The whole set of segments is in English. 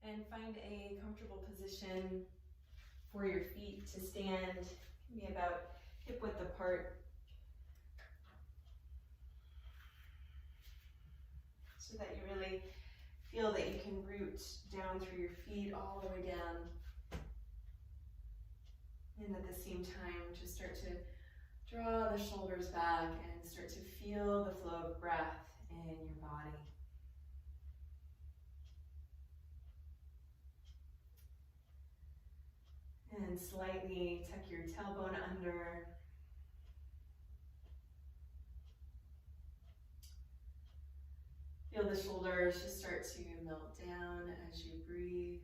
And find a comfortable position for your feet to stand. Be about hip width apart. So that you really feel that you can root down through your feet all the way down. And at the same time, just start to draw the shoulders back and start to feel the flow of breath in your body. And slightly tuck your tailbone under. Feel the shoulders just start to melt down as you breathe.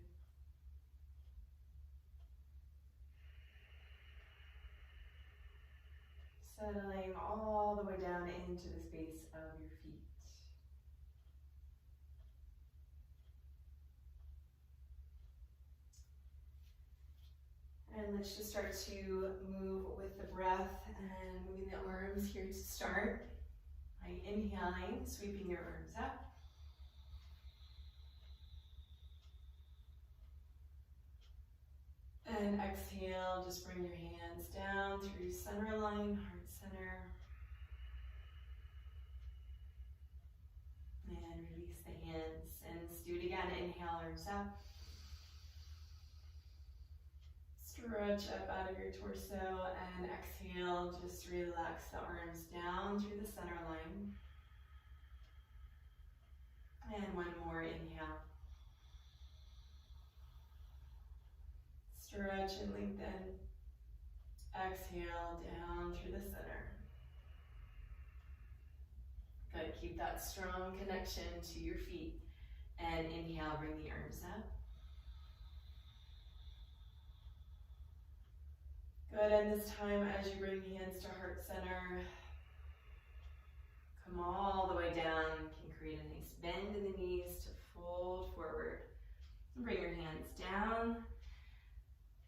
Settling all the way down into the space of your feet. And let's just start to move with the breath and moving the arms here to start. By inhaling, sweeping your arms up. And exhale, just bring your hands down through center line, heart center. And release the hands. And let's do it again. Inhale, arms up. Stretch up out of your torso. And exhale, just relax the arms down through the center line. And one more, inhale. Stretch and lengthen. Exhale down through the center. Good, keep that strong connection to your feet. And inhale, bring the arms up. Good, and this time as you bring hands to heart center, come all the way down. You can create a nice bend in the knees to fold forward. And bring your hands down.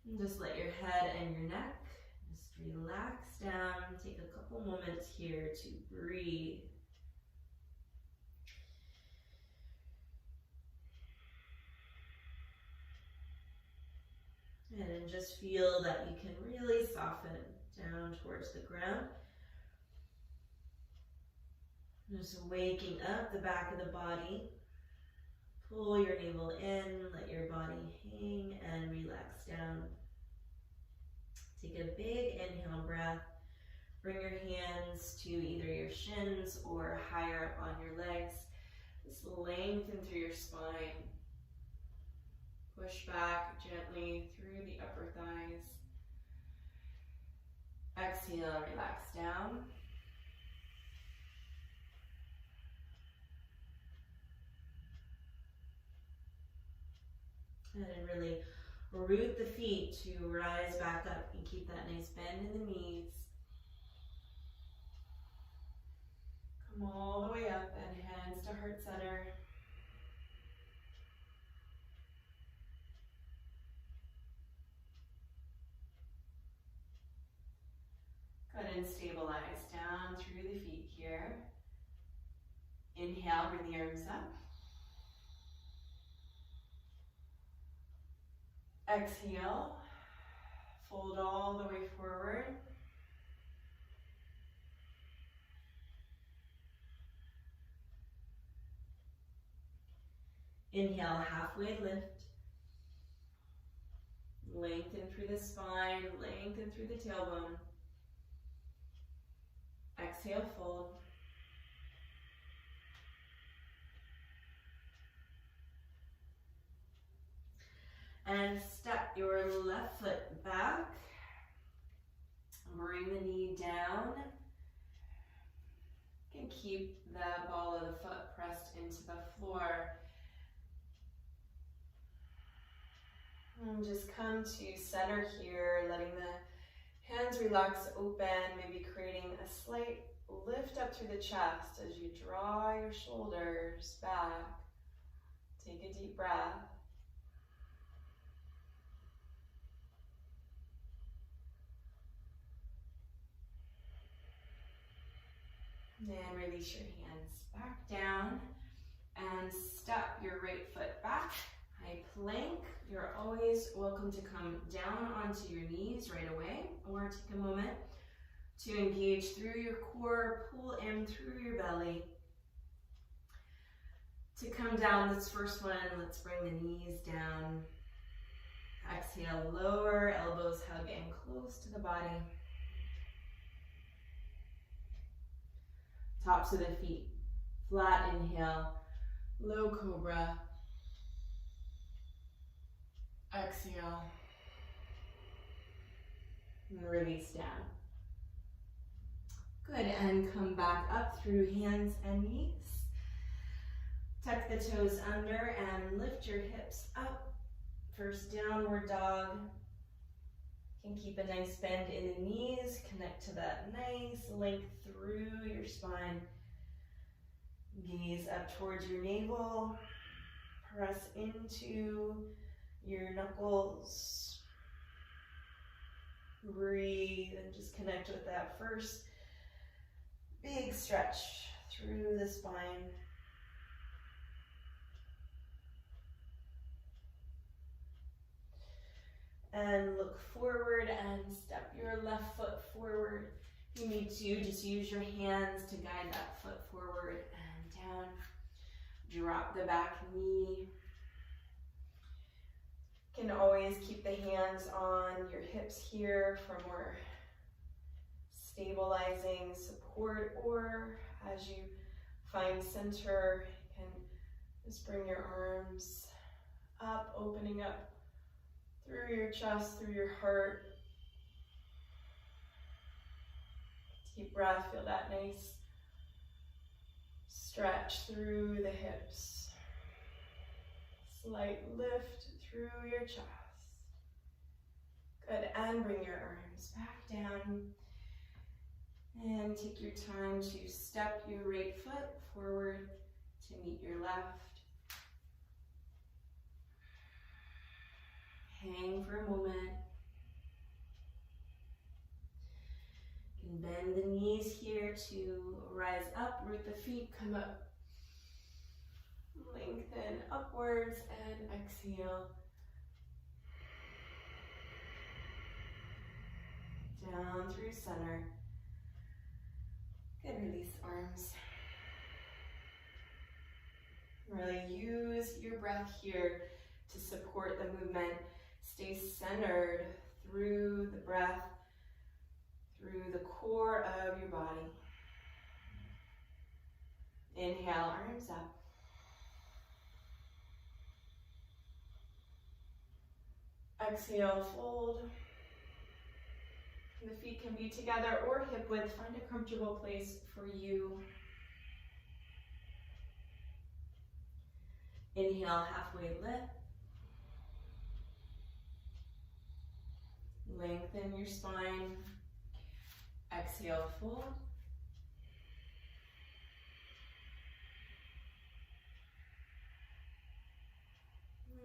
And just let your head and your neck just relax down. Take a couple moments here to breathe. And then just feel that you can really soften down towards the ground. Just waking up the back of the body. Pull your navel in, let your body hang and relax down. Take a big inhale breath. Bring your hands to either your shins or higher up on your legs. Just lengthen through your spine. Push back gently through the upper thighs. Exhale, relax down. And then really root the feet to rise back up and keep that nice bend in the knees. Come all the way up and hands to heart center. Go ahead and stabilize down through the feet here. Inhale, bring the arms up. Exhale, fold all the way forward. Inhale, halfway lift. Lengthen through the spine, lengthen through the tailbone. Exhale, fold. And step your left foot back. Bring the knee down. You can keep the ball of the foot pressed into the floor. And just come to center here, letting the hands relax open, maybe creating a slight lift up through the chest as you draw your shoulders back. Take a deep breath. Then release your hands back down and step your right foot back. high plank. You're always welcome to come down onto your knees right away, or take a moment to engage through your core, pull in through your belly. To come down, this first one, let's bring the knees down. Exhale, lower, elbows hug in close to the body. Tops of the feet, flat inhale, low cobra. Exhale, and release down. Good, and come back up through hands and knees. Tuck the toes under and lift your hips up. First downward dog. You can keep a nice bend in the knees, connect to that nice length through your spine. Gaze up towards your navel. Press into your knuckles. Breathe and just connect with that first big stretch through the spine. And look forward and step your left foot forward. If you need to, just use your hands to guide that foot forward and down. Drop the back knee. You can always keep the hands on your hips here for more stabilizing support, or as you find center, you can just bring your arms up, opening up through your chest, through your heart. Deep breath, feel that nice stretch through the hips. Slight lift through your chest. Good, and bring your arms back down. And take your time to step your right foot forward to meet your left. Hang for a moment. You can bend the knees here to rise up, root the feet, come up. Lengthen upwards and exhale. Down through center. Good, release arms. Really use your breath here to support the movement. Stay centered through the breath, through the core of your body. Inhale, arms up. Exhale, fold. The feet can be together or hip width. Find a comfortable place for you. Inhale, halfway lift. Lengthen your spine. Exhale, fold.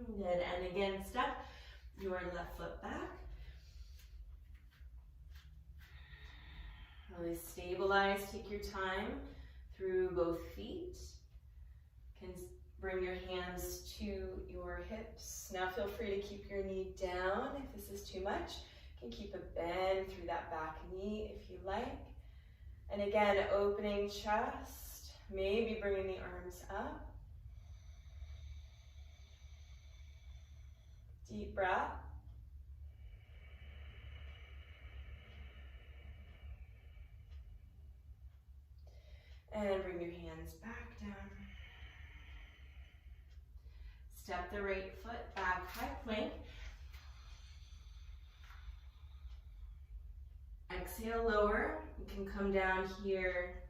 Good, and again, step your left foot back. Really stabilize, take your time through both feet. You can bring your hands to your hips. Now feel free to keep your knee down if this is too much. You can keep a bend through that back knee if you like. And again, opening chest, maybe bringing the arms up. Deep breath. And bring your hands back down. Step the right foot back, high plank. Exhale, lower. You can come down here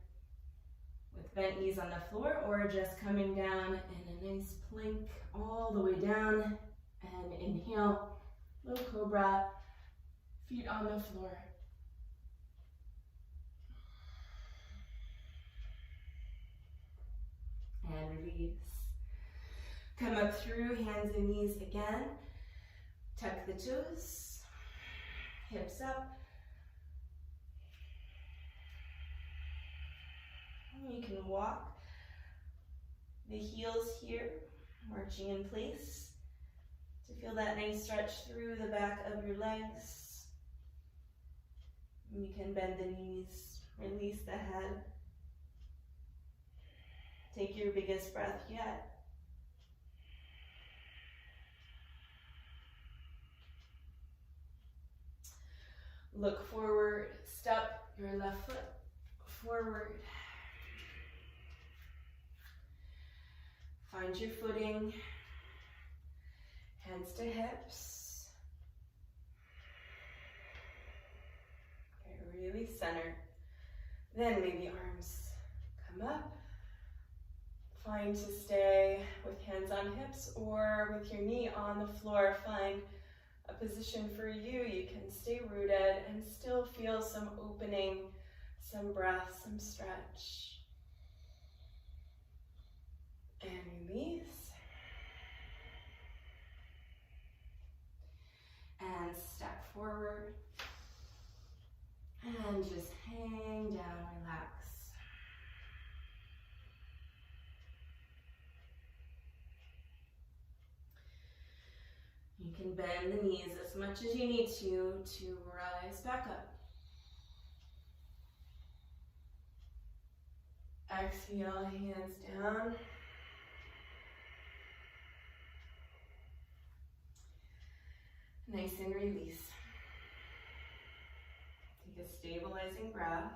with bent knees on the floor, or just coming down in a nice plank all the way down. And inhale, low cobra, feet on the floor. And release. Come up through hands and knees again. Tuck the toes, hips up. You can walk the heels here, marching in place. to feel that nice stretch through the back of your legs. You can bend the knees, release the head. Take your biggest breath yet. Look forward, step your left foot forward. Find your footing, hands to hips. Okay, really center. Then maybe arms come up. Find to stay with hands on hips or with your knee on the floor. Find a position for you. You can stay rooted and still feel some opening, some breath, some stretch. And release. And step forward. And just hang down, relax. You can bend the knees as much as you need to rise back up. Exhale, hands down. Nice and release. Take a stabilizing breath.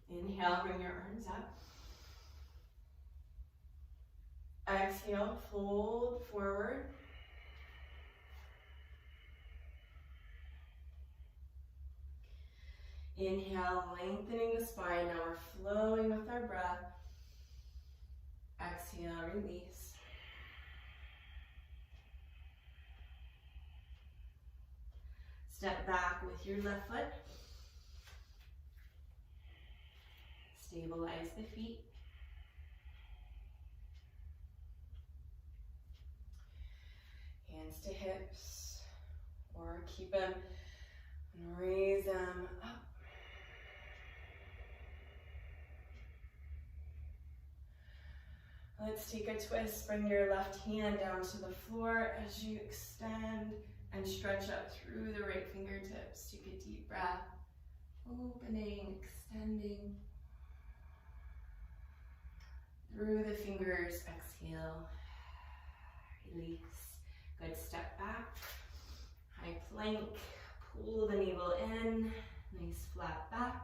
Inhale, bring your arms up. Exhale, fold forward. Inhale, lengthening the spine. Now we're flowing with our breath. Exhale, release. Step back with your left foot. Stabilize the feet. Hands to hips, or keep them and raise them up. Let's take a twist. Bring your left hand down to the floor as you extend and stretch up through the right fingertips. Take a deep breath, opening, extending. Through the fingers, exhale, release. Good, step back, high plank, pull the navel in, nice flat back.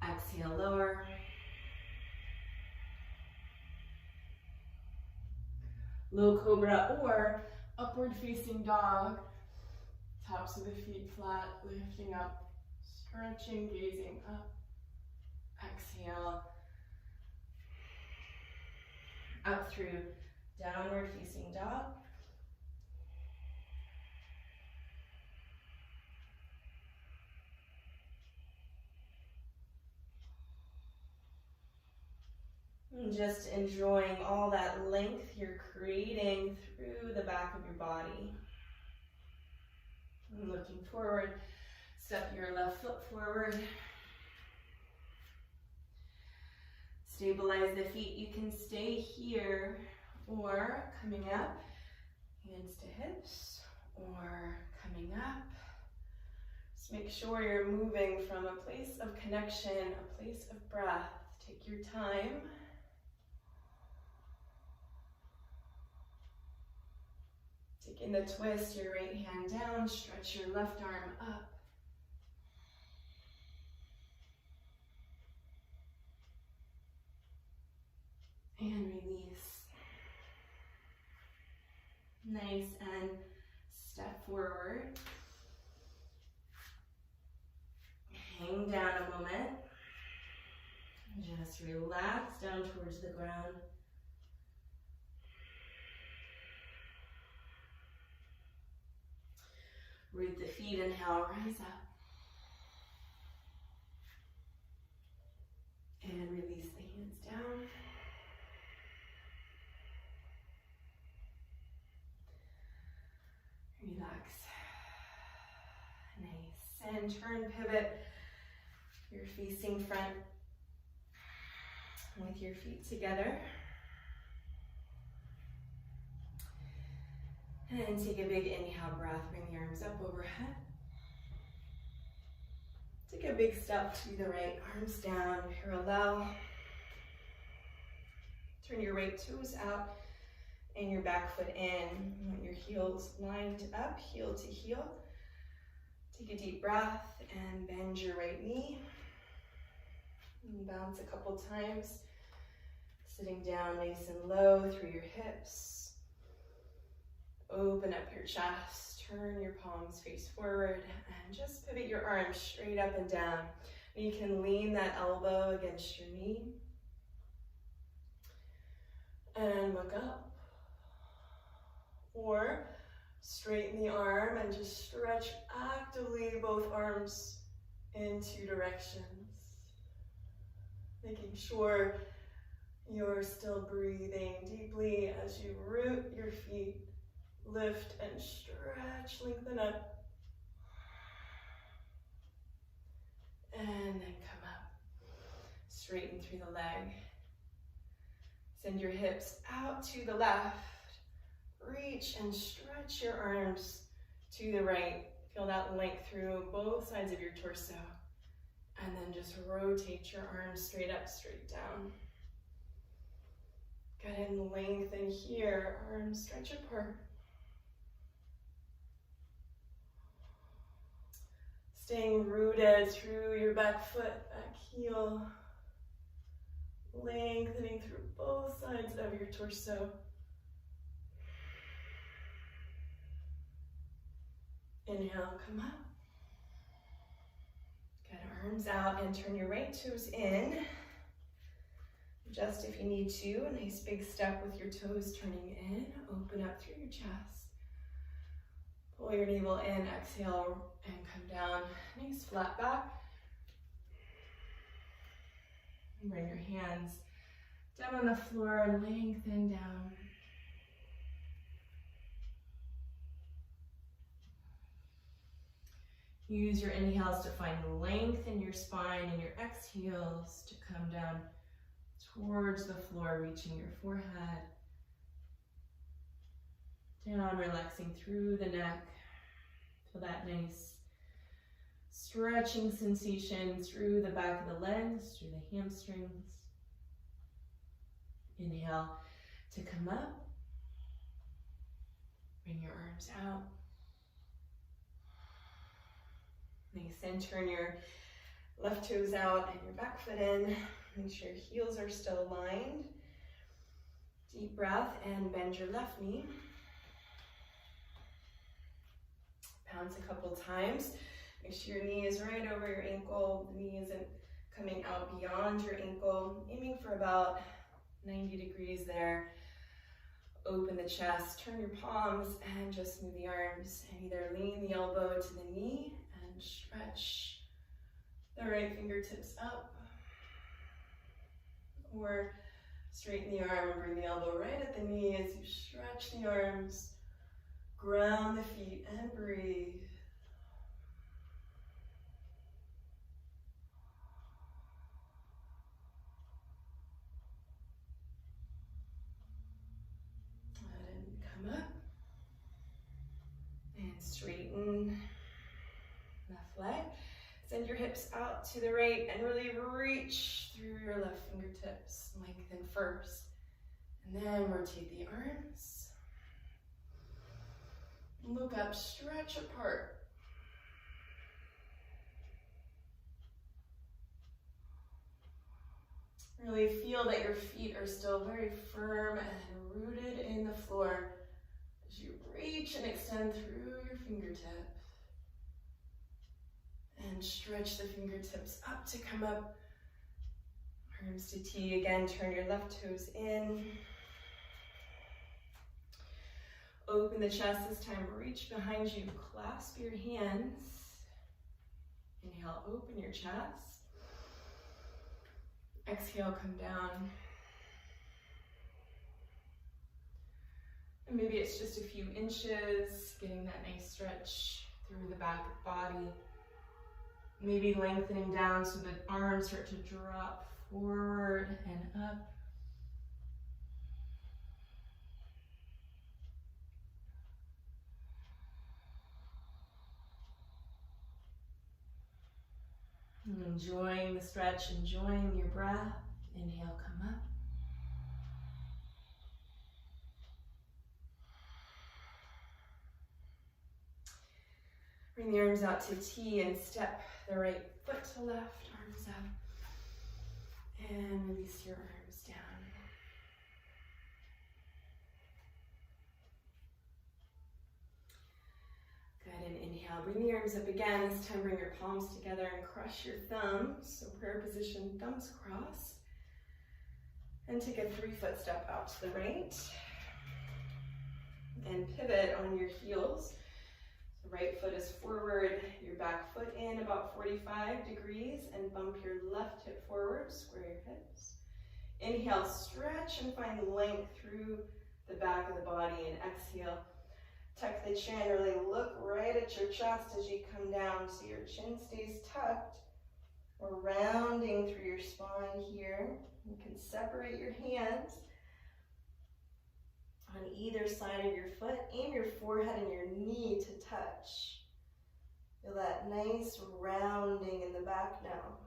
Exhale, lower. Low cobra or upward facing dog. Tops of the feet flat, lifting up, stretching, gazing up. Exhale. Up through downward facing dog. And just enjoying all that length you're creating through the back of your body. And looking forward, step your left foot forward. Stabilize the feet. You can stay here or coming up, hands to hips, or coming up. Just make sure you're moving from a place of connection, a place of breath. Take your time. Taking the twist, your right hand down, stretch your left arm up. And release. Nice, and step forward. Hang down a moment. Just relax down towards the ground. Root the feet, inhale, rise up. And release the hands down. Relax. Nice. And turn, pivot. You're facing front. with your feet together. And take a big inhale breath, bring the arms up overhead. Take a big step to the right, arms down, parallel. Turn your right toes out and your back foot in. You want your heels lined up, heel to heel. Take a deep breath and bend your right knee. And bounce a couple times. Sitting down nice and low through your hips. Open up your chest, turn your palms face forward, and just pivot your arms straight up and down. You can lean that elbow against your knee. And look up. Or straighten the arm and just stretch actively both arms in two directions. Making sure you're still breathing deeply as you root your feet. Lift and stretch, lengthen up. And then come up. Straighten through the leg. Send your hips out to the left. Reach and stretch your arms to the right. Feel that length through both sides of your torso. And then just rotate your arms straight up, straight down. Go ahead and lengthen here. Arms stretch apart. Staying rooted through your back foot, back heel. Lengthening through both sides of your torso. Inhale, come up. Good, arms out and turn your right toes in. Just if you need to, a nice big step with your toes turning in. Open up through your chest. Pull your navel in, exhale, and come down. Nice flat back. And bring your hands down on the floor and lengthen down. Use your inhales to find length in your spine and your exhales to come down towards the floor, reaching your forehead. Down, relaxing through the neck. Feel that nice stretching sensation through the back of the legs, through the hamstrings. Inhale to come up. Bring your arms out. Nice, and turn your left toes out and your back foot in. Make sure your heels are still aligned. Deep breath and bend your left knee. Bounce a couple times. Make sure your knee is right over your ankle. The knee isn't coming out beyond your ankle. Aiming for about 90 degrees there. Open the chest, turn your palms, and just move the arms. And either lean the elbow to the knee and stretch the right fingertips up. Or straighten the arm and bring the elbow right at the knee as you stretch the arms. Ground the feet and breathe. And come up. And straighten left leg. Send your hips out to the right and really reach through your left fingertips. Lengthen first. And then rotate the arms. Look up, stretch apart. Really feel that your feet are still very firm and rooted in the floor as you reach and extend through your fingertips. And stretch the fingertips up to come up. Arms to T again, turn your left toes in. Open the chest this time, reach behind you, clasp your hands. Inhale, open your chest. Exhale, come down. And maybe it's just a few inches, getting that nice stretch through the back of the body. Maybe lengthening down so the arms start to drop forward and up. Enjoying the stretch, enjoying your breath. Inhale, come up. Bring the arms out to T and step the right foot to left, arms up. And release your arms down. Good, and inhale. Bring the arms up again. This time bring your palms together and crush your thumbs. So prayer position, thumbs crossed. And take a 3-foot step out to the right. And pivot on your heels. The right foot is forward, your back foot in about 45 degrees, and bump your left hip forward, square your hips. Inhale, stretch and find length through the back of the body, and exhale. Tuck the chin, really look right at your chest as you come down so your chin stays tucked. We're rounding through your spine here. You can separate your hands on either side of your foot. Aim your forehead and your knee to touch. Feel that nice rounding in the back now.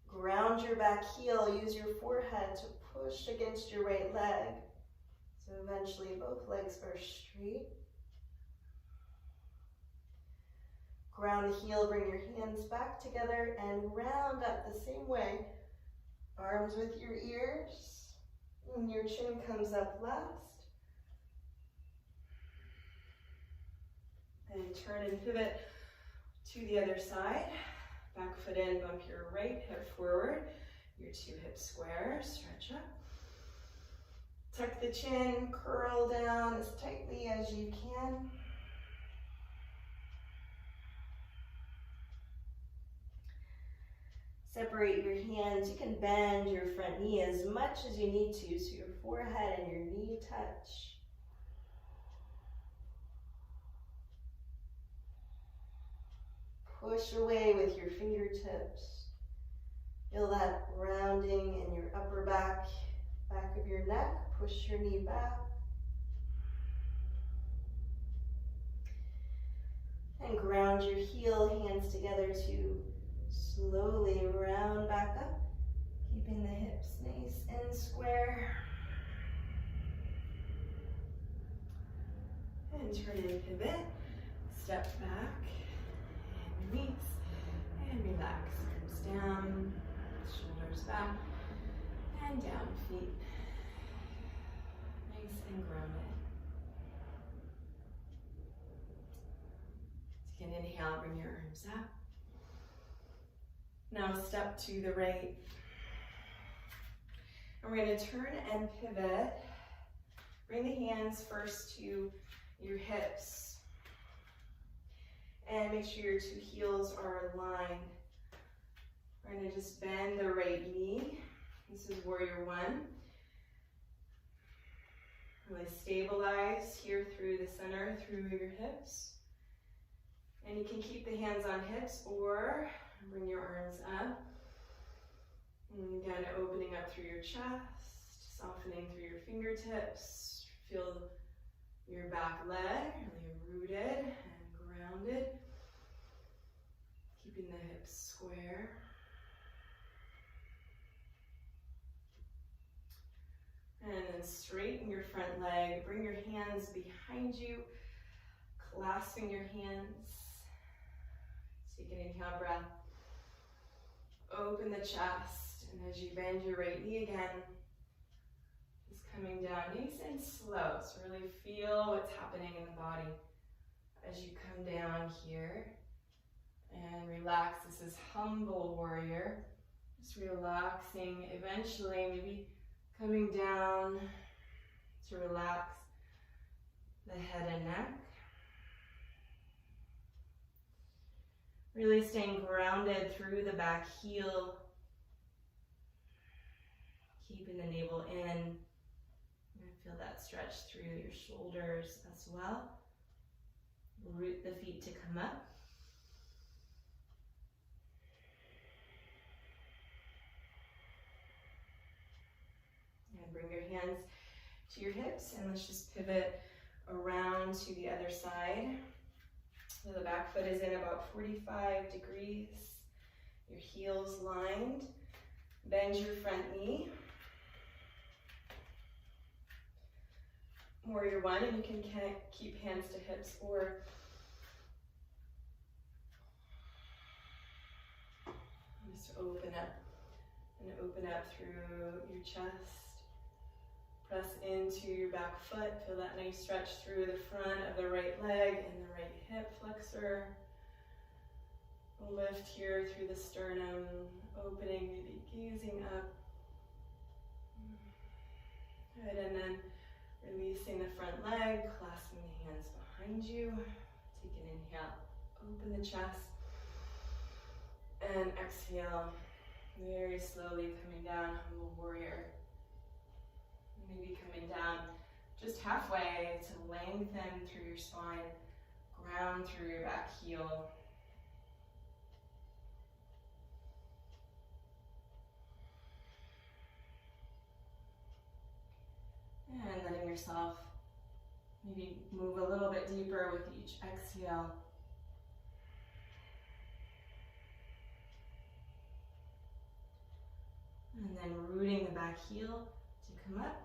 Ground your back heel. Use your forehead to push against your right leg. So eventually both legs are straight. Ground the heel, bring your hands back together and round up the same way. Arms with your ears, and your chin comes up last. And turn and pivot to the other side. Back foot in, bump your right hip forward. Your 2 hips square, stretch up. Tuck the chin, curl down as tightly as you can. Separate your hands. You can bend your front knee as much as you need to so your forehead and your knee touch. Push away with your fingertips. Feel that rounding in your upper back, back of your neck. Push your knee back. And ground your heel, hands together to slowly round back up, keeping the hips nice and square. And turn and pivot, step back, and release, and relax. Arms down, shoulders back, and down, feet nice and grounded. Take an inhale, bring your arms up. Now step to the right. And we're going to turn and pivot. Bring the hands first to your hips. And make sure your 2 heels are aligned. We're going to just bend the right knee. This is warrior 1. Really stabilize here through the center, through your hips. And you can keep the hands on hips or bring your arms up. And again, opening up through your chest, softening through your fingertips. Feel your back leg really rooted and grounded. Keeping the hips square. And then straighten your front leg. Bring your hands behind you, clasping your hands. Take an inhale breath. Open the chest, and as you bend your right knee again, just coming down nice and slow. So really feel what's happening in the body as you come down here. And relax. This is humble warrior. Just relaxing. Eventually, maybe coming down to relax the head and neck. Really staying grounded through the back heel. Keeping the navel in. And feel that stretch through your shoulders as well. Root the feet to come up. bring your hands to your hips, and let's just pivot around to the other side. So the back foot is in about 45 degrees. Your heels lined. Bend your front knee. Warrior one, and you can keep hands to hips or just open up and open up through your chest. Press into your back foot. Feel that nice stretch through the front of the right leg and the right hip flexor. Lift here through the sternum, opening, maybe gazing up. Good, and then releasing the front leg, clasping the hands behind you. Take an inhale, open the chest, and exhale, very slowly coming down, humble warrior. Maybe coming down just halfway to lengthen through your spine, ground through your back heel. And letting yourself maybe move a little bit deeper with each exhale. And then rooting the back heel to come up.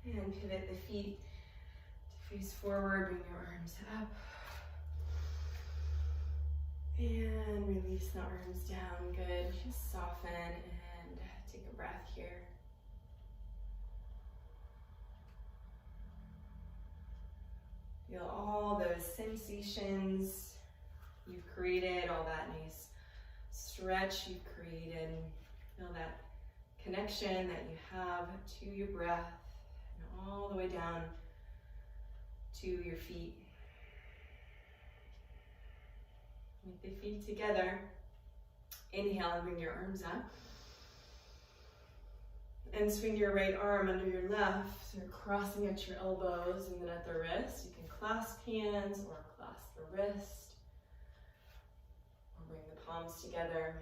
And pivot the feet to face forward, bring your arms up. And release the arms down, good. Just soften and take a breath here. Feel all those sensations you've created, all that nice stretch you've created. Feel that connection that you have to your breath and all the way down to your feet. With the feet together, inhale and bring your arms up. And swing your right arm under your left, so you're crossing at your elbows and then at the wrist. You can clasp hands or clasp the wrist. Or bring the palms together.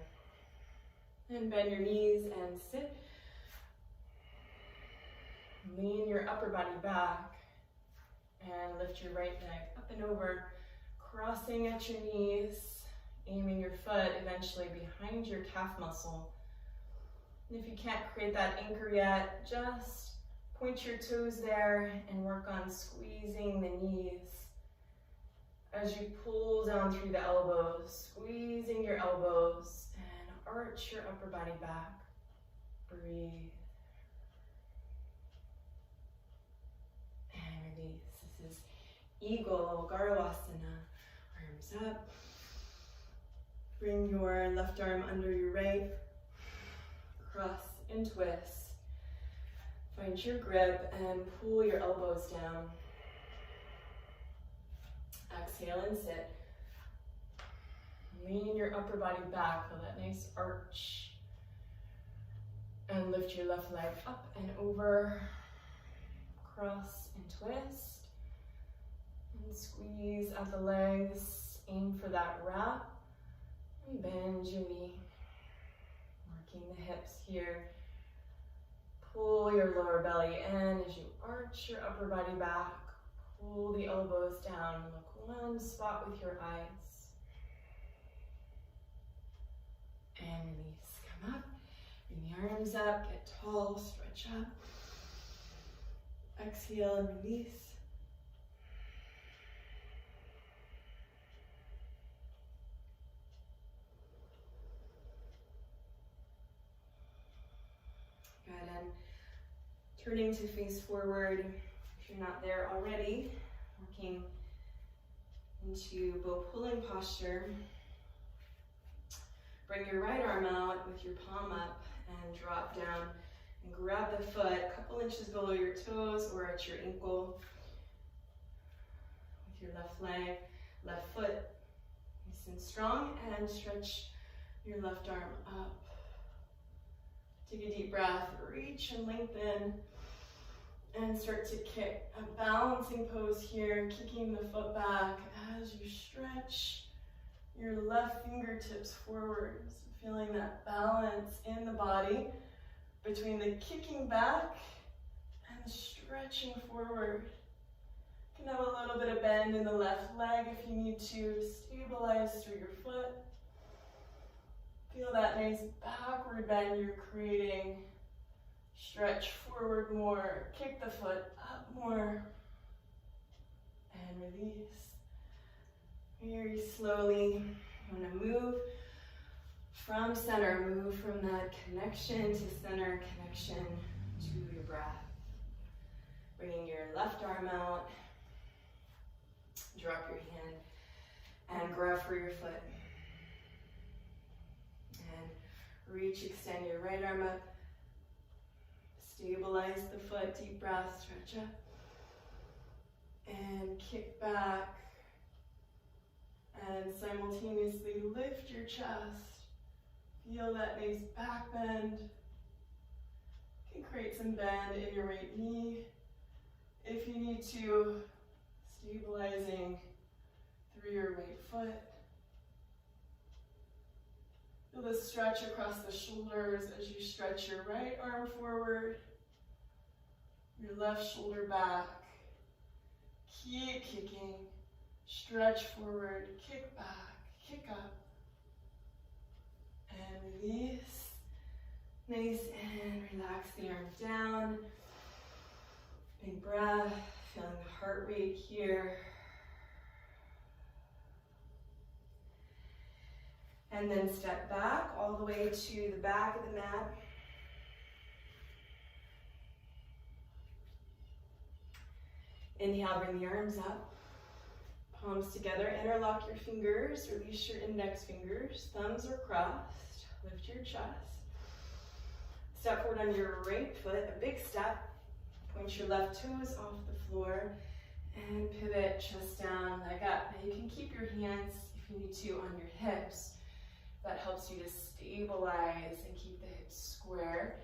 And bend your knees and sit. Lean your upper body back. And lift your right leg up and over. Crossing at your knees, aiming your foot eventually behind your calf muscle. And if you can't create that anchor yet, just point your toes there and work on squeezing the knees as you pull down through the elbows, squeezing your elbows and arch your upper body back. Breathe. And release. This is Eagle Garvasana. Arms up. Bring your left arm under your right. Cross and twist. Find your grip and pull your elbows down. Exhale and sit. Lean your upper body back. Feel that nice arch. And lift your left leg up and over. Cross and twist. And squeeze out the legs. Aim for that wrap. And bend your knee. Working the hips here. Pull your lower belly in as you arch your upper body back. Pull the elbows down. Look one spot with your eyes. And release. Come up. Bring the arms up. Get tall. Stretch up. Exhale and release. Good, and turning to face forward, if you're not there already, working into bow pulling posture. Bring your right arm out with your palm up and drop down and grab the foot a couple inches below your toes or at your ankle with your left leg, left foot nice and strong, and stretch your left arm up. Take a deep breath, reach and lengthen, and start to kick. A balancing pose here, kicking the foot back as you stretch your left fingertips forward. So feeling that balance in the body between the kicking back and the stretching forward. You can have a little bit of bend in the left leg if you need to stabilize through your foot. Feel that nice backward bend you're creating. Stretch forward more, kick the foot up more, and release. Very slowly, you want to move from center, move from that connection to center, connection to your breath. Bringing your left arm out, drop your hand, and grab for your foot. And reach, extend your right arm up. Stabilize the foot, deep breath, stretch up. And kick back. And simultaneously lift your chest. Feel that nice back bend. You can create some bend in your right knee if you need to, stabilizing through your right foot. Feel the stretch across the shoulders as you stretch your right arm forward, your left shoulder back. Keep kicking, stretch forward, kick back, kick up, and release. Nice, and relax the arms down. Big breath, feeling the heart rate here. And then step back all the way to the back of the mat. Inhale, bring the arms up. Palms together, interlock your fingers, release your index fingers. Thumbs are crossed, lift your chest. Step forward on your right foot, a big step. Point your left toes off the floor and pivot, chest down, leg up. Now you can keep your hands, if you need to, on your hips. That helps you to stabilize and keep the hips square.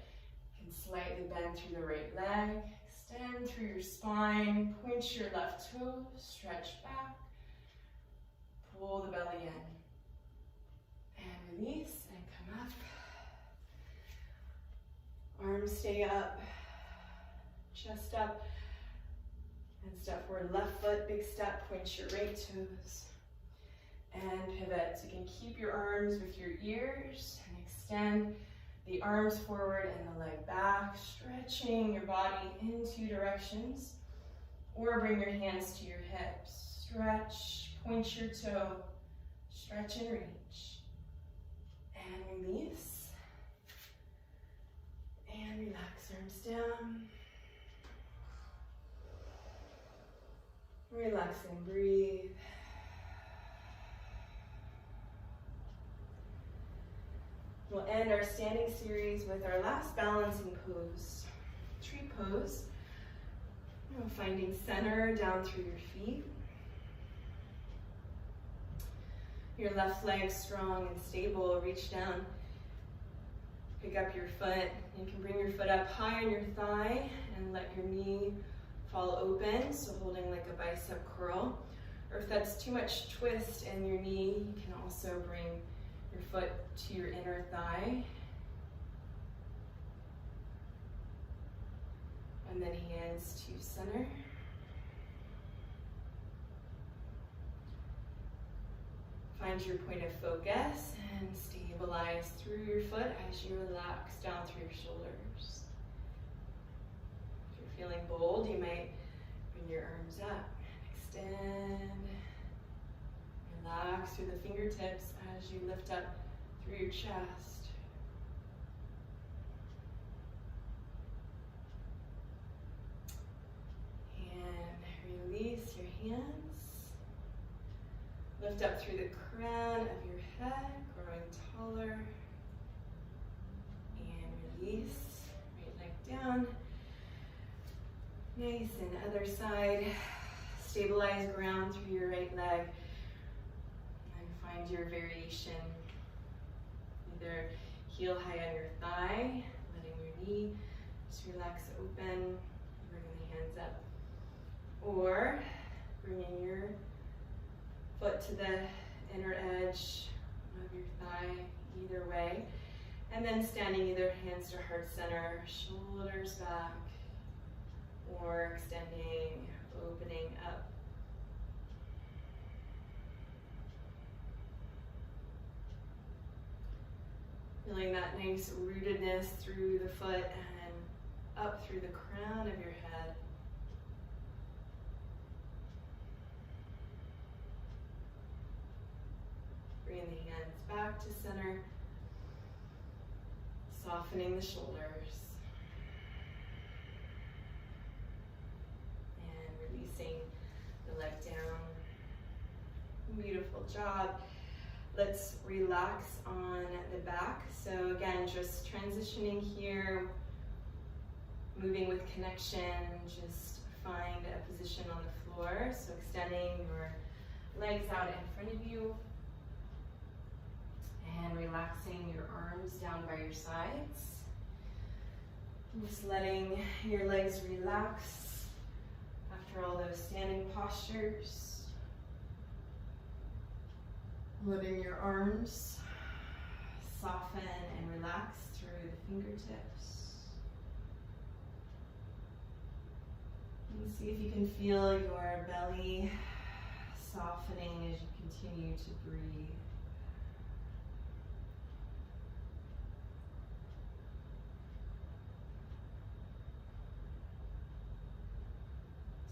You can slightly bend through the right leg, extend through your spine, point your left toe, stretch back, pull the belly in, and release, and come up. Arms stay up, chest up, and step forward, left foot, big step, point your right toes. And pivot. So you can keep your arms with your ears and extend the arms forward and the leg back, stretching your body in two directions. Or bring your hands to your hips. Stretch, point your toe, stretch and reach. And release. And relax, arms down. Relax and breathe. We'll end our standing series with our last balancing pose, tree pose. Finding center down through your feet. Your left leg strong and stable, reach down. Pick up your foot. You can bring your foot up high on your thigh and let your knee fall open, so holding like a bicep curl. Or if that's too much twist in your knee, you can also bring your foot to your inner thigh. And then hands to center. Find your point of focus and stabilize through your foot as you relax down through your shoulders. If you're feeling bold, you might bring your arms up, extend. Relax through the fingertips as you lift up through your chest. And release your hands. Lift up through the crown of your head, growing taller. And release, right leg down. Nice, and other side. Stabilize ground through your right leg. Find your variation. Either heel high on your thigh, letting your knee just relax open, bringing the hands up. Or bringing your foot to the inner edge of your thigh, either way. And then standing either hands to heart center, shoulders back, or extending, opening up. Feeling that nice rootedness through the foot and up through the crown of your head. Bring the hands back to center, softening the shoulders. And releasing the leg down. Beautiful job. Let's relax on the back. So again, just transitioning here, moving with connection, just find a position on the floor. So extending your legs out in front of you and relaxing your arms down by your sides. And just letting your legs relax after all those standing postures. Letting your arms soften and relax through the fingertips. And see if you can feel your belly softening as you continue to breathe.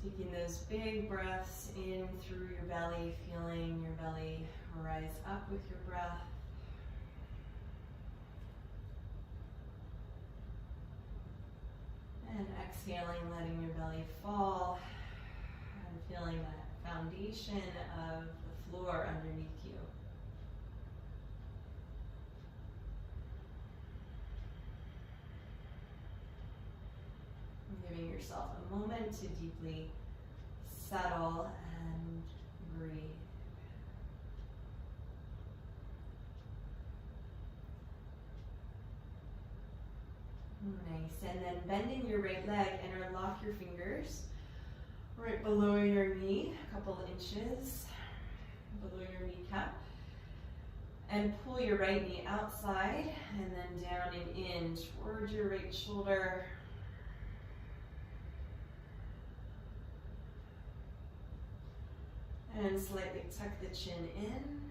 Taking those big breaths in through your belly, feeling your belly rise up with your breath. And exhaling, letting your belly fall and feeling that foundation of the floor underneath you. Giving yourself a moment to deeply settle and breathe. Nice, and then bending your right leg, interlock your fingers right below your knee, a couple inches below your kneecap. And pull your right knee outside and then down and in towards your right shoulder. And slightly tuck the chin in.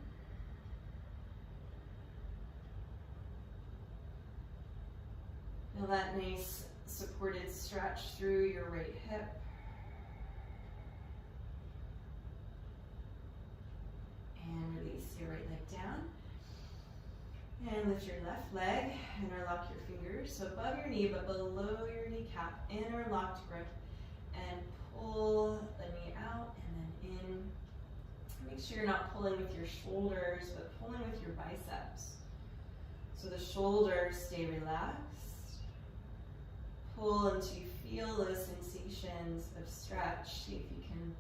Feel that nice supported stretch through your right hip. And release your right leg down. And lift your left leg, interlock your fingers. So above your knee, but below your kneecap, interlocked grip. And pull the knee out and then in. Make sure you're not pulling with your shoulders, but pulling with your biceps. So the shoulders stay relaxed. Pull until you feel those sensations of stretch. See if you can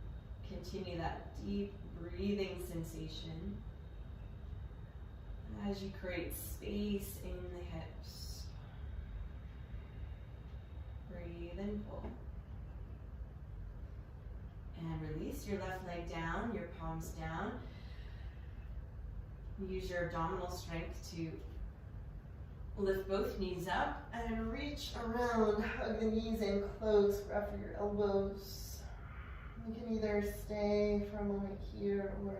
continue that deep breathing sensation as you create space in the hips. Breathe and pull. And release your left leg down, your palms down. Use your abdominal strength to lift both knees up and reach around, hug the knees in close, wrap your elbows. You can either stay for a moment here or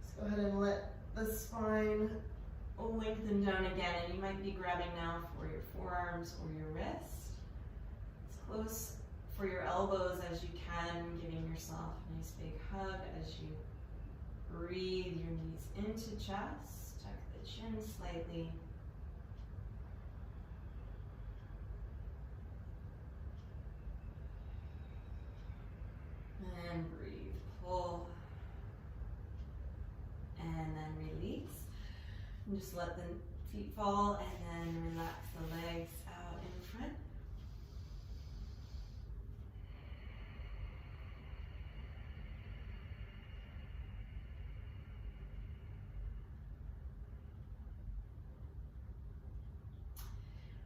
just go ahead and let the spine lengthen down again. And you might be grabbing now for your forearms or your wrist. As close for your elbows as you can, giving yourself a nice big hug as you breathe your knees into chest. Tuck the chin slightly. And breathe, pull, and then release. And just let the feet fall and then relax the legs out in front.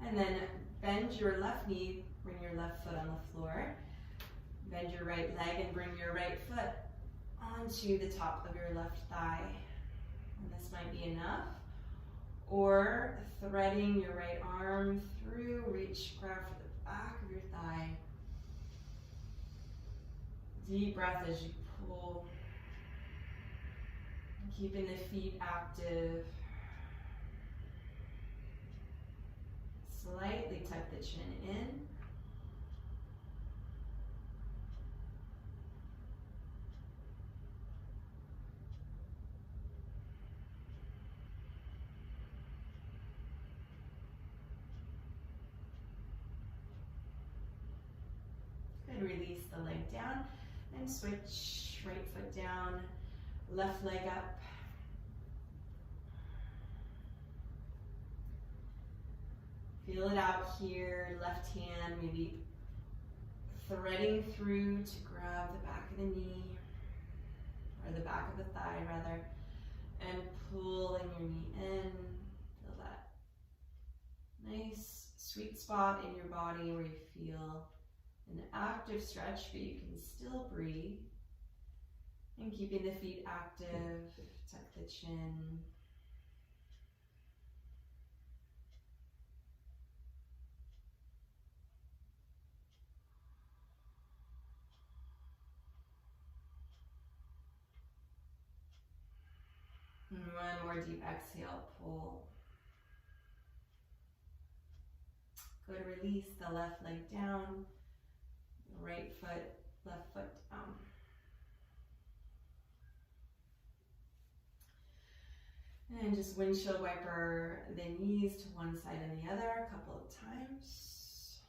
And then bend your left knee, bring your left foot on the floor. Bend your right leg and bring your right foot onto the top of your left thigh. And this might be enough. Or threading your right arm through, reach, grab for the back of your thigh. Deep breath as you pull. Keeping the feet active. Slightly tuck the chin in. Good, release the leg down and switch. Right foot down, left leg up. Feel it out here, left hand maybe threading through to grab the back of the knee, or the back of the thigh rather, and pulling your knee in. Feel that nice sweet spot in your body where you feel an active stretch, but you can still breathe. And keeping the feet active, tuck the chin. And one more deep exhale, pull. Good, release the left leg down, right foot, left foot down. And just windshield wiper the knees to one side and the other a couple of times.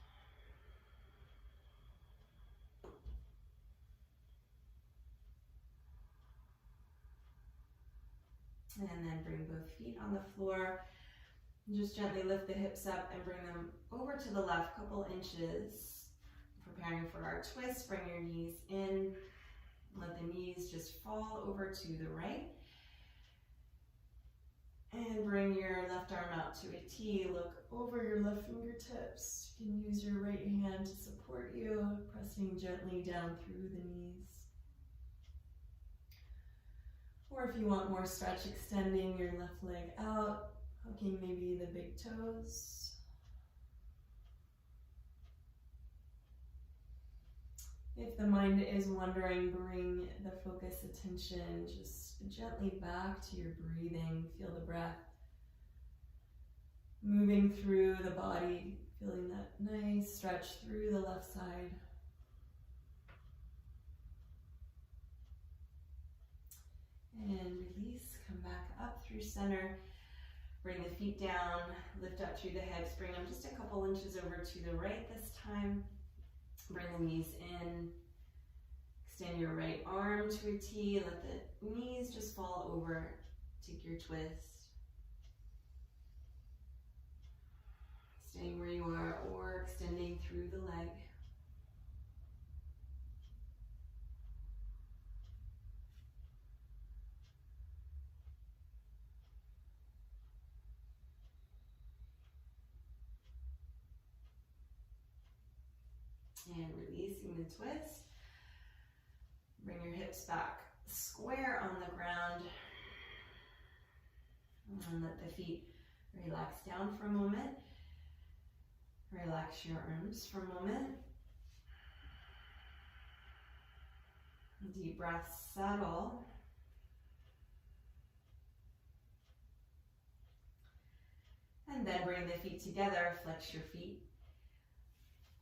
And then bring both feet on the floor. Just gently lift the hips up and bring them over to the left, couple inches. Preparing for our twist, bring your knees in. Let the knees just fall over to the right. And bring your left arm out to a T. Look over your left fingertips. You can use your right hand to support you, pressing gently down through the knees. Or if you want more stretch, extending your left leg out, hooking maybe the big toes. If the mind is wandering, bring the focus, attention just gently back to your breathing. Feel the breath moving through the body, feeling that nice stretch through the left side. And release, come back up through center. Bring the feet down, lift up through the hips, bring them just a couple inches over to the right this time. Bring the knees in, extend your right arm to a T, let the knees just fall over, take your twist. Staying where you are or extending through the leg. And releasing the twist. Bring your hips back square on the ground. And let the feet relax down for a moment. Relax your arms for a moment. Deep breath, settle. And then bring the feet together, flex your feet.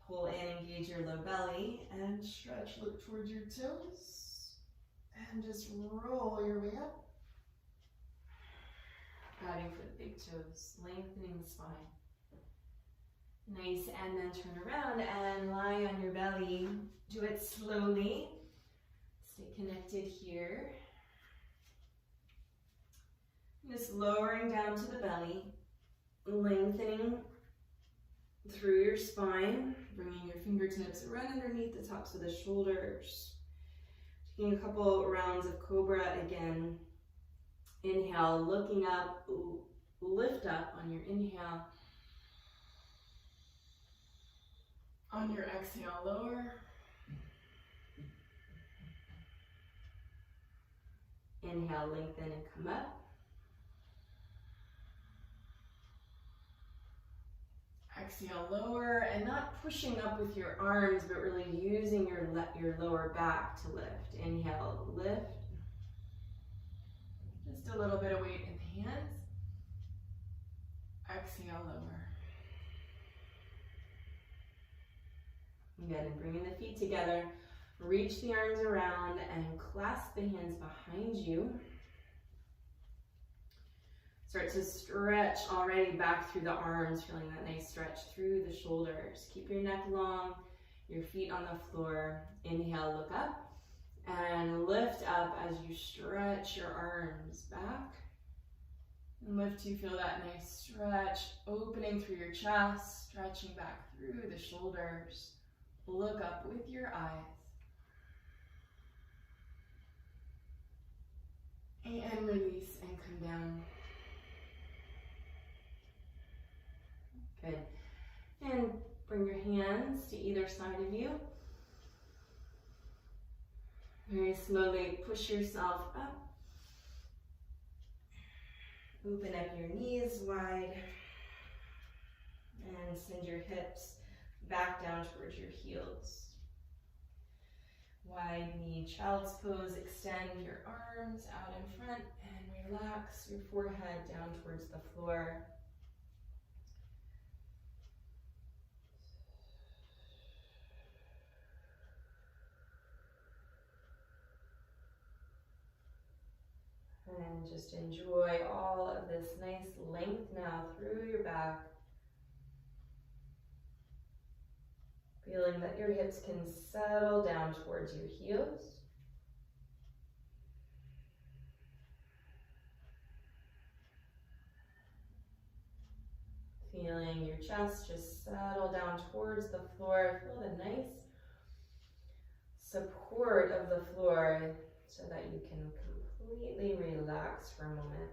Pull in, engage your low belly, and stretch, look towards your toes. And just roll your way up. Guiding for the big toes, lengthening the spine. Nice, and then turn around and lie on your belly. Do it slowly. Stay connected here. Just lowering down to the belly, lengthening through your spine, bringing your fingertips right underneath the tops of the shoulders. Taking a couple rounds of Cobra again. Inhale, looking up, lift up on your inhale. On your exhale, lower. Inhale, lengthen and come up. Exhale, lower, and not pushing up with your arms, but really using your lower back to lift. Inhale, lift. Just a little bit of weight in the hands. Exhale, lower. Good, and bringing the feet together. Reach the arms around and clasp the hands behind you. Start to stretch already back through the arms, feeling that nice stretch through the shoulders. Keep your neck long, your feet on the floor. Inhale, look up, and lift up as you stretch your arms back. And lift, you feel that nice stretch, opening through your chest, stretching back through the shoulders. Look up with your eyes. And release and come down. Good. And bring your hands to either side of you. Very slowly push yourself up. Open up your knees wide. And send your hips back down towards your heels. Wide knee, child's pose. Extend your arms out in front and relax your forehead down towards the floor. And just enjoy all of this nice length now through your back. Feeling that your hips can settle down towards your heels. Feeling your chest just settle down towards the floor. Feel the nice support of the floor so that you can completely relax for a moment.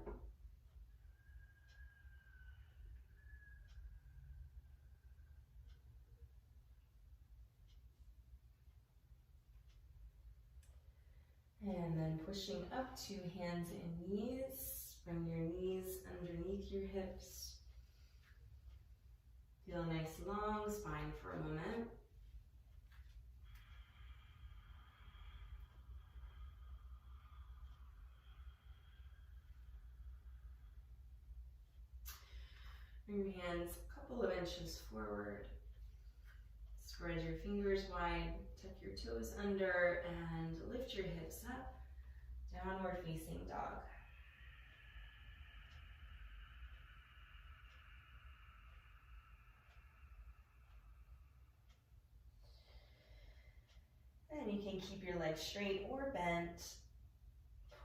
And then pushing up to hands and knees. Bring your knees underneath your hips. Feel a nice long spine for a moment. Bring your hands a couple of inches forward. Spread your fingers wide, tuck your toes under, and lift your hips up. Downward facing dog. And you can keep your legs straight or bent,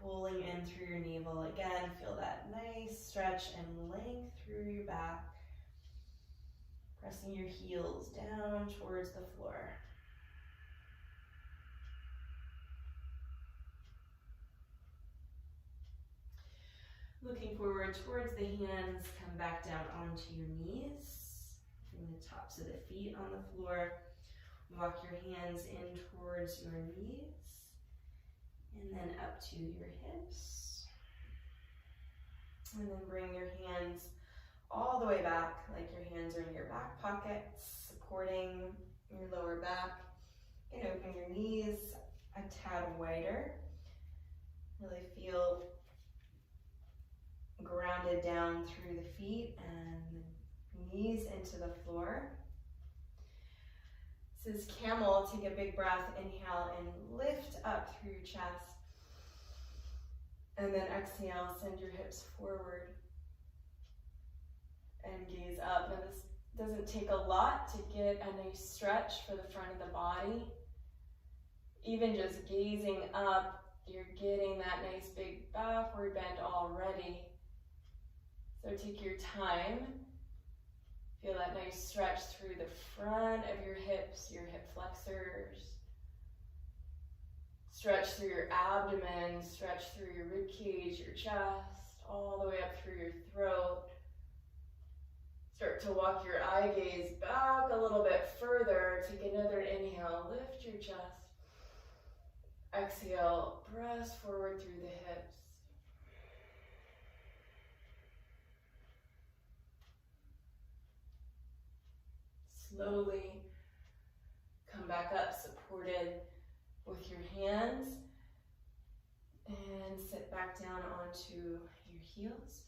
pulling in through your navel. Again, feel that nice stretch and length through your back. Pressing your heels down towards the floor. Looking forward towards the hands, come back down onto your knees. Bring the tops of the feet on the floor. Walk your hands in towards your knees. And then up to your hips. And then bring your hands all the way back, like your hands are in your back pockets, supporting your lower back. And open your knees a tad wider. Really feel grounded down through the feet and knees into the floor. This is camel. Take a big breath, inhale and lift up through your chest. And then exhale, send your hips forward and gaze up. Now this doesn't take a lot to get a nice stretch for the front of the body. Even just gazing up, you're getting that nice big backward bend already. So take your time. Feel that nice stretch through the front of your hips, your hip flexors. Stretch through your abdomen, stretch through your rib cage, your chest, all the way up through your throat. Start to walk your eye gaze back a little bit further. Take another inhale, lift your chest. Exhale, press forward through the hips. slowly come back up, supported with your hands, and sit back down onto your heels.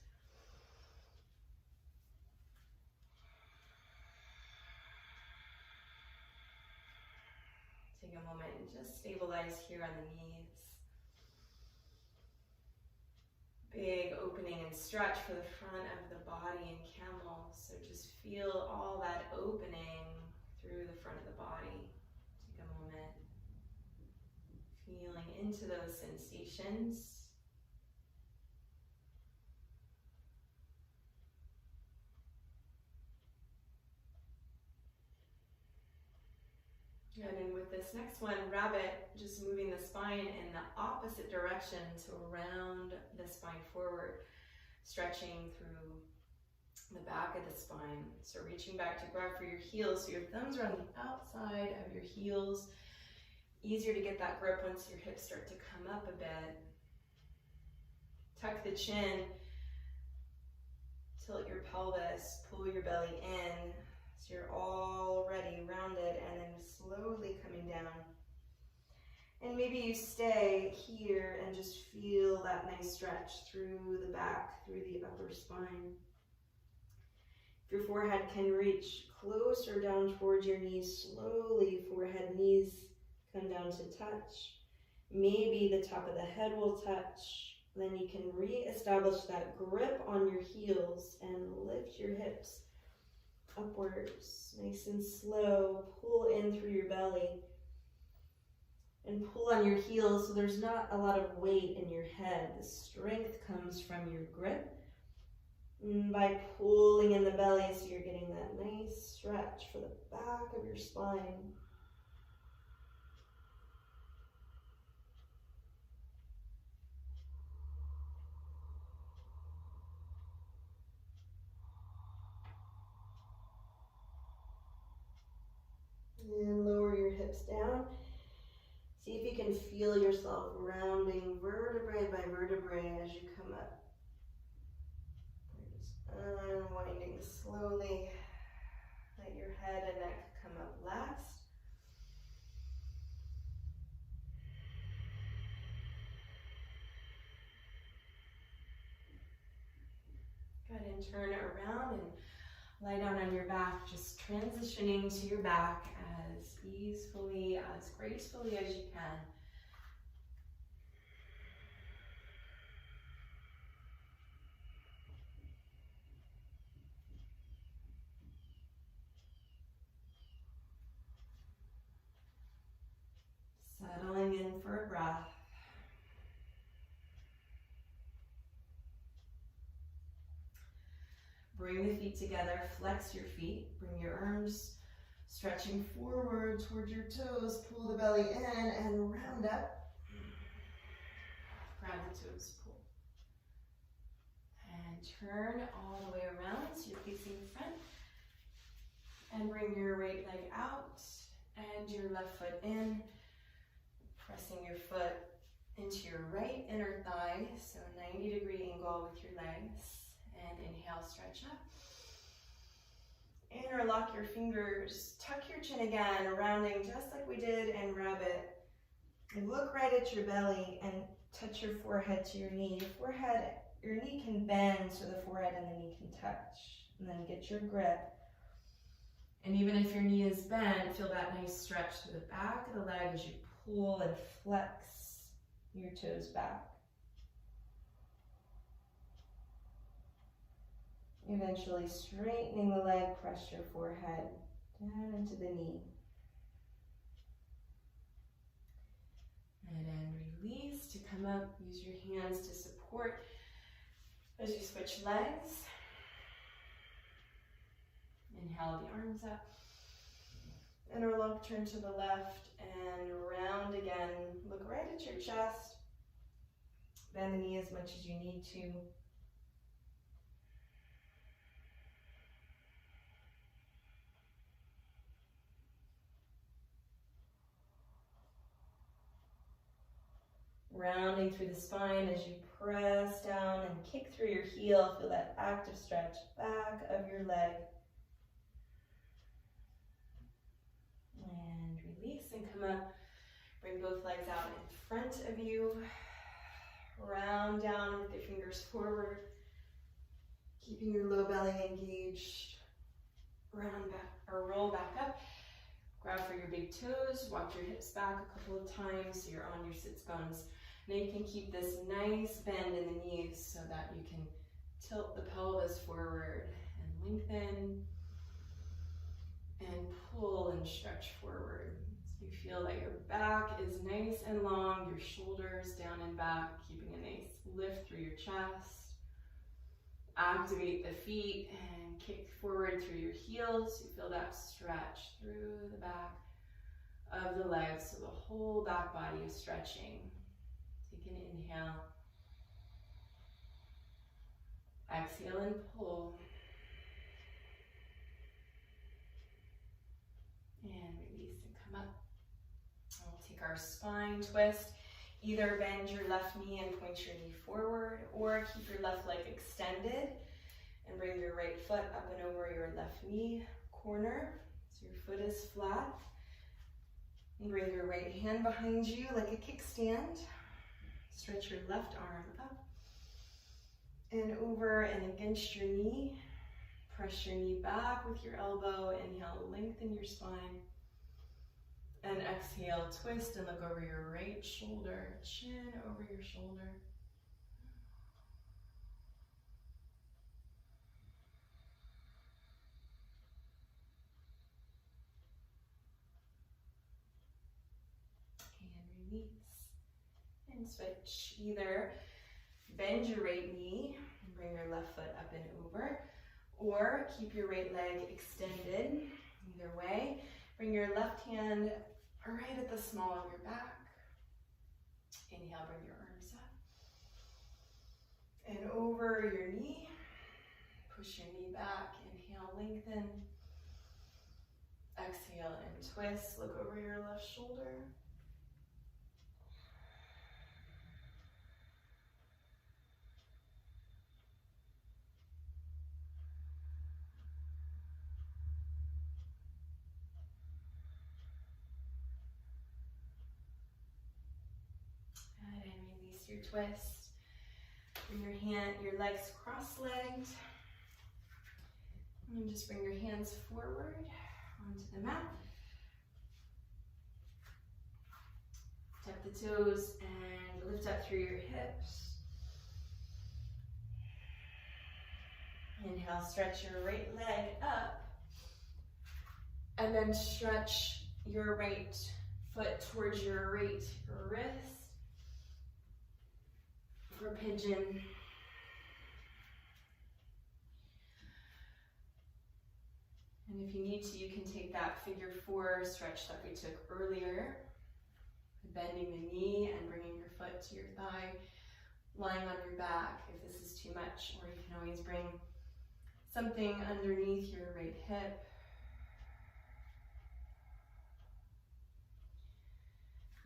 Take a moment and just stabilize here on the knees. Big opening and stretch for the front of the body in camel. So just feel all that opening through the front of the body. Take a moment. Feeling into those sensations. And then with this next one, rabbit, just moving the spine in the opposite direction, so round the spine forward, stretching through the back of the spine. So reaching back to grab for your heels, so your thumbs are on the outside of your heels. Easier to get that grip once your hips start to come up a bit. Tuck the chin, tilt your pelvis, pull your belly in. So you're already rounded, and then slowly coming down. And maybe you stay here and just feel that nice stretch through the back, through the upper spine. If your forehead can reach closer down towards your knees, slowly forehead, knees come down to touch. Maybe the top of the head will touch. Then you can re-establish that grip on your heels and lift your hips upwards, nice and slow. Pull in through your belly and pull on your heels so there's not a lot of weight in your head. The strength comes from your grip and by pulling in the belly, so you're getting that nice stretch for the back of your spine. And lower your hips down. See if you can feel yourself rounding vertebrae by vertebrae as you come up. Just unwinding slowly. Let your head and neck come up last. Go ahead and turn around and lie down on your back, just transitioning to your back as easily, as gracefully as you can. Settling in for a breath. Bring the feet together, flex your feet, bring your arms stretching forward toward your toes, pull the belly in and round up. Grab the toes, pull. And turn all the way around so you're facing front. And bring your right leg out and your left foot in, pressing your foot into your right inner thigh, so 90-degree angle with your legs. And inhale, stretch up. Interlock your fingers, tuck your chin again, rounding just like we did in rabbit. Look right at your belly and touch your forehead to your knee. Your knee can bend so the forehead and the knee can touch. And then get your grip. And even if your knee is bent, feel that nice stretch through the back of the leg as you pull and flex your toes back. Eventually straightening the leg, press your forehead down into the knee. And then release to come up. Use your hands to support as you switch legs. Inhale the arms up. Interlock, turn to the left and round again. Look right at your chest. Bend the knee as much as you need to. Rounding through the spine as you press down and kick through your heel. Feel that active stretch back of your leg. And release and come up. Bring both legs out in front of you. Round down with your fingers forward. Keeping your low belly engaged. Round back or roll back up. Grab for your big toes. Walk your hips back a couple of times so you're on your sits bones. Now you can keep this nice bend in the knees so that you can tilt the pelvis forward and lengthen and pull and stretch forward. So you feel that your back is nice and long, your shoulders down and back, keeping a nice lift through your chest. Activate the feet and kick forward through your heels. You feel that stretch through the back of the legs, so the whole back body is stretching. Take an inhale. Exhale and pull. And release and come up. And we'll take our spine twist. Either bend your left knee and point your knee forward, or keep your left leg extended and bring your right foot up and over your left knee corner. So your foot is flat. And bring your right hand behind you like a kickstand. Stretch your left arm up and over and against your knee. Press your knee back with your elbow. Inhale, lengthen your spine. And exhale, twist and look over your right shoulder, chin over your shoulder. And release. And switch. Either bend your right knee and bring your left foot up and over, or keep your right leg extended. Either way, bring your left hand right at the small of your back. Inhale, bring your arms up. And over your knee. Push your knee back. Inhale, lengthen. Exhale and twist. Look over your left shoulder. And release your twist. Bring your legs cross-legged. And just bring your hands forward onto the mat. Tap the toes and lift up through your hips. Inhale, stretch your right leg up. And then stretch your right foot towards your right wrist for pigeon. And if you need to, you can take that figure 4 stretch that we took earlier, bending the knee and bringing your foot to your thigh, lying on your back if this is too much, or you can always bring something underneath your right hip.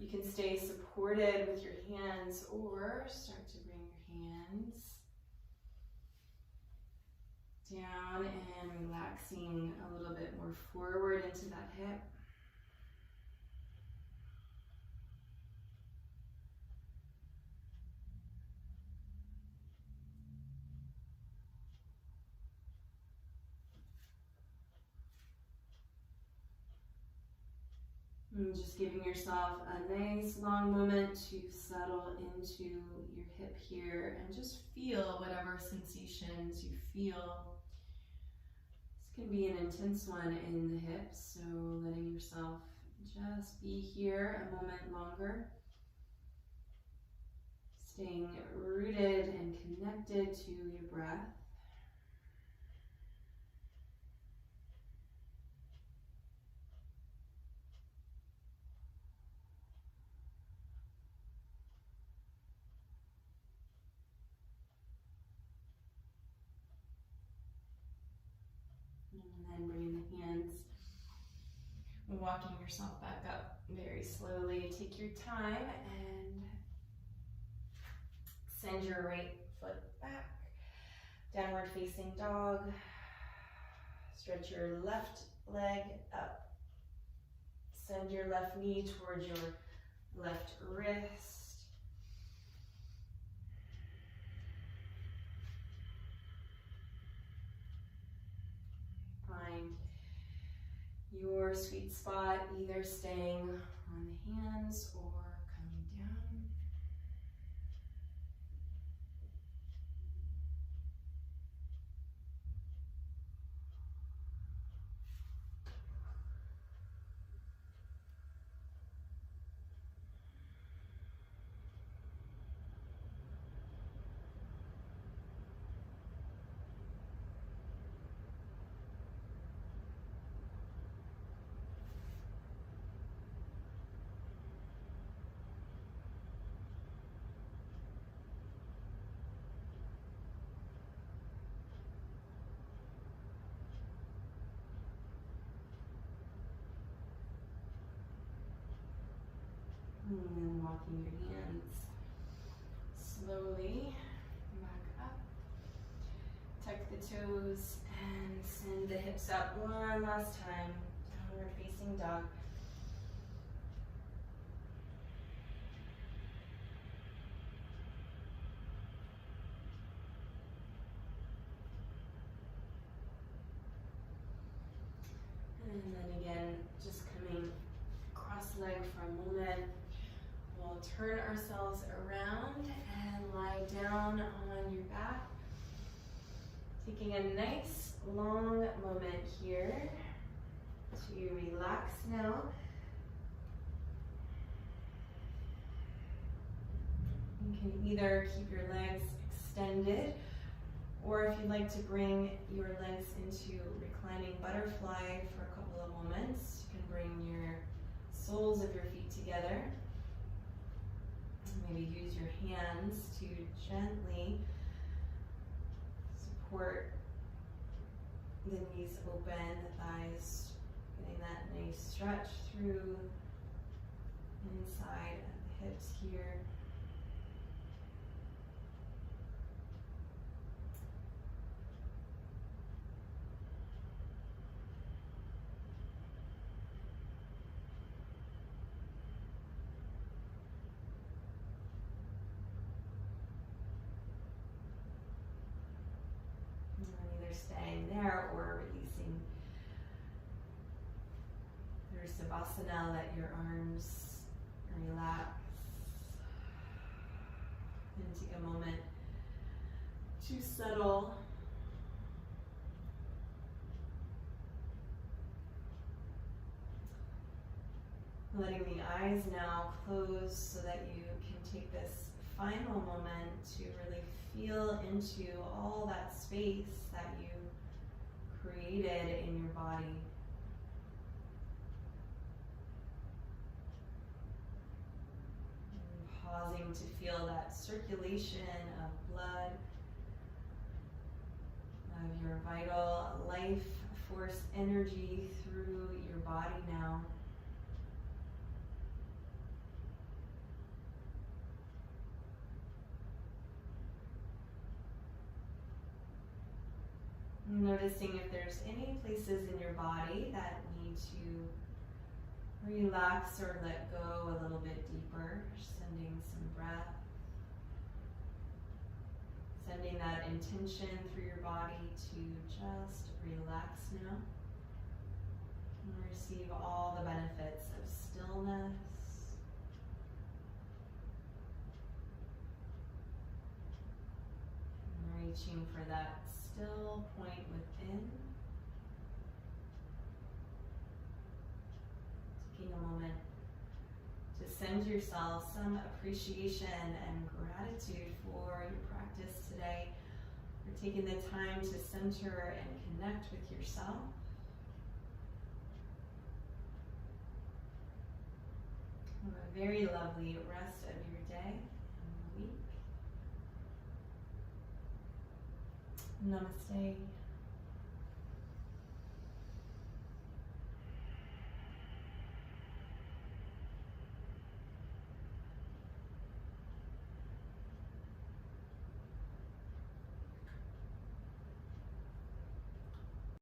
You can stay supported with your hands or start to bring your hands down and relaxing a little bit more forward into that hip. And just giving yourself a nice long moment to settle into your hip here and just feel whatever sensations you feel. This can be an intense one in the hips, so letting yourself just be here a moment longer. Staying rooted and connected to your breath. And then bringing the hands, walking yourself back up very slowly. Take your time and send your right foot back. Downward facing dog. Stretch your left leg up. Send your left knee towards your left wrist. Find your sweet spot, either staying on the hands or coming down. And then walking your hands slowly back up. Tuck the toes and send the hips up one last time. Downward facing dog. And then again, just coming cross-leg for a moment. We'll turn ourselves around and lie down on your back. Taking a nice long moment here to relax now. You can either keep your legs extended, or if you'd like to bring your legs into reclining butterfly for a couple of moments, you can bring your soles of your feet together. Maybe use your hands to gently support the knees open, the thighs, getting that nice stretch through inside of the hips here. Staying there or releasing your savasana, let your arms relax. And take a moment to settle. Letting the eyes now close so that you can take this final moment to really feel into all that space that you created in your body. And pausing to feel that circulation of blood, of your vital life force energy through your body now. Noticing if there's any places in your body that need to relax or let go a little bit deeper. Sending some breath. Sending that intention through your body to just relax now. And receive all the benefits of stillness. And reaching for that still point within. Taking a moment to send yourself some appreciation and gratitude for your practice today, for taking the time to center and connect with yourself. Have a very lovely rest of your day and week. Namaste.